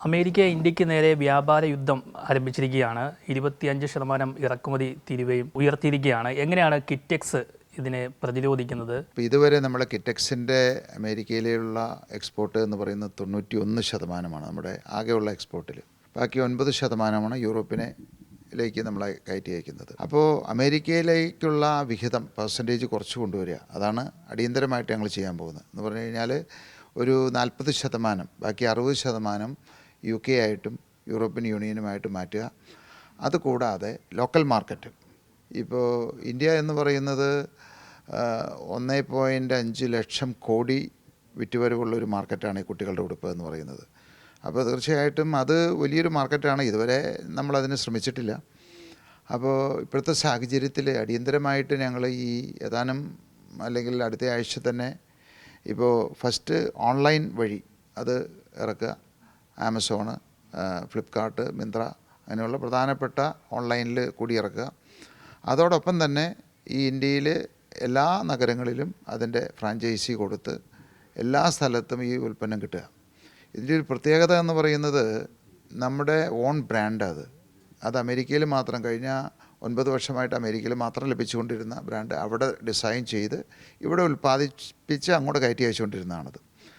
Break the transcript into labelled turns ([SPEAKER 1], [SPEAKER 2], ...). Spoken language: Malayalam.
[SPEAKER 1] അമേരിക്ക ഇന്ത്യക്ക് നേരെ വ്യാപാര യുദ്ധം ആരംഭിച്ചിരിക്കുകയാണ്. 25% ഇറക്കുമതി തീരുവയും ഉയർത്തിയിരിക്കുകയാണ്. എങ്ങനെയാണ് കിറ്റെക്സ് ഇതിനെ പ്രതിരോധിക്കുന്നത്?
[SPEAKER 2] ഇതുവരെ നമ്മുടെ കിറ്റെക്സിൻ്റെ അമേരിക്കയിലുള്ള എക്സ്പോർട്ട് എന്ന് പറയുന്നത് 91% നമ്മുടെ ആകെയുള്ള എക്സ്പോർട്ടിൽ. ബാക്കി 9% യൂറോപ്പിലേക്ക് നമ്മൾ കയറ്റി അയക്കുന്നത്. അപ്പോൾ അമേരിക്കയിലേക്കുള്ള വിഹിതം പെർസെൻറ്റേജ് കുറച്ച് കൊണ്ടുവരിക, അതാണ് അടിയന്തരമായിട്ട് ഞങ്ങൾ ചെയ്യാൻ പോകുന്നത്. എന്ന് പറഞ്ഞു കഴിഞ്ഞാൽ ഒരു 40%, ബാക്കി 60% UK ആയിട്ടും യൂറോപ്യൻ യൂണിയനുമായിട്ട് മാറ്റുക. അതുകൂടാതെ ലോക്കൽ മാർക്കറ്റ്, ഇപ്പോൾ ഇന്ത്യ എന്ന് പറയുന്നത് 1.5 ലക്ഷം കോടി വിറ്റുവരവുള്ളൊരു മാർക്കറ്റാണ് ഈ കുട്ടികളുടെ ഉടുപ്പ് എന്ന് പറയുന്നത്. അപ്പോൾ തീർച്ചയായിട്ടും അത് വലിയൊരു മാർക്കറ്റാണ്. ഇതുവരെ നമ്മളതിന് ശ്രമിച്ചിട്ടില്ല. അപ്പോൾ ഇപ്പോഴത്തെ സാഹചര്യത്തിൽ അടിയന്തരമായിട്ട് ഞങ്ങൾ ഈ ഏതാനും അല്ലെങ്കിൽ അടുത്ത ആഴ്ച തന്നെ ഇപ്പോൾ ഫസ്റ്റ് ഓൺലൈൻ വഴി അത് ഇറക്കുക. ആമസോണ്, ഫ്ലിപ്കാർട്ട്, മിന്ത്ര അങ്ങനെയുള്ള പ്രധാനപ്പെട്ട ഓൺലൈനിൽ കൂടി ഇറക്കുക. അതോടൊപ്പം തന്നെ ഈ ഇന്ത്യയിൽ എല്ലാ നഗരങ്ങളിലും അതിൻ്റെ ഫ്രാഞ്ചൈസി കൊടുത്ത് എല്ലാ സ്ഥലത്തും ഈ ഉൽപ്പന്നം കിട്ടുക. ഇതിൻ്റെ ഒരു പ്രത്യേകത എന്ന് പറയുന്നത് നമ്മുടെ ഓൺ ബ്രാൻഡ്. അത് അമേരിക്കയിൽ മാത്രം കഴിഞ്ഞ 9 വർഷമായിട്ട് അമേരിക്കയിൽ മാത്രം ലഭിച്ചുകൊണ്ടിരുന്ന ബ്രാൻഡ് അവിടെ ഡിസൈൻ ചെയ്ത് ഇവിടെ ഉൽപ്പാദിപ്പിച്ച് അങ്ങോട്ട് കയറ്റി അയച്ചുകൊണ്ടിരുന്നതാണത്.